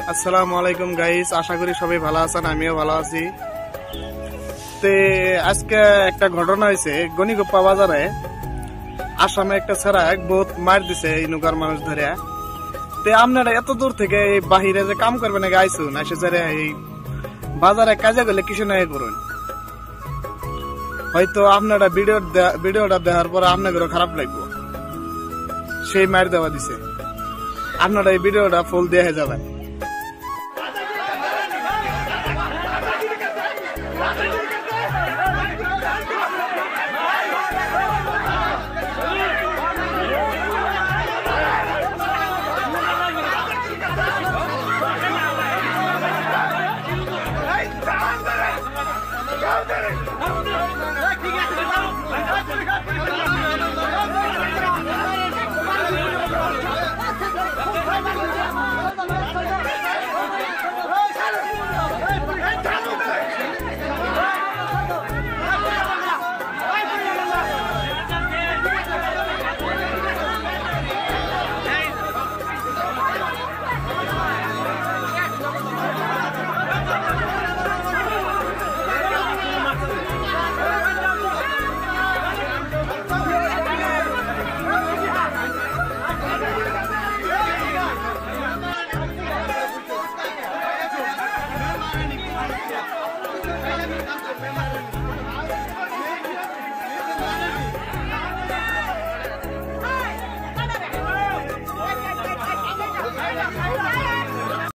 আসসালামু আলাইকুম গাইস, আশা করি সবাই ভালো আছেন, আমিও ভালো আছি। তে আজকে একটা ঘটনা হয়েছে গনিগোপ্পা বাজারে। আসামে একটা ছেড়া বহুত মার দিছে এই নৌকার মানুষ ধরে। তে আপনারা এত দূর থেকে এই বাহিরে যে কাম করবেন গাইছুন, এসে যারা এই বাজারে কাজে গেলে কিছু নাই করুন। হয়তো আপনারা ভিডিওটা দেখার পরে আপনাদেরও খারাপ লাগবে, সেই মার দেওয়া দিছে। আপনারা এই ভিডিওটা ফুল দেখে যাবেন।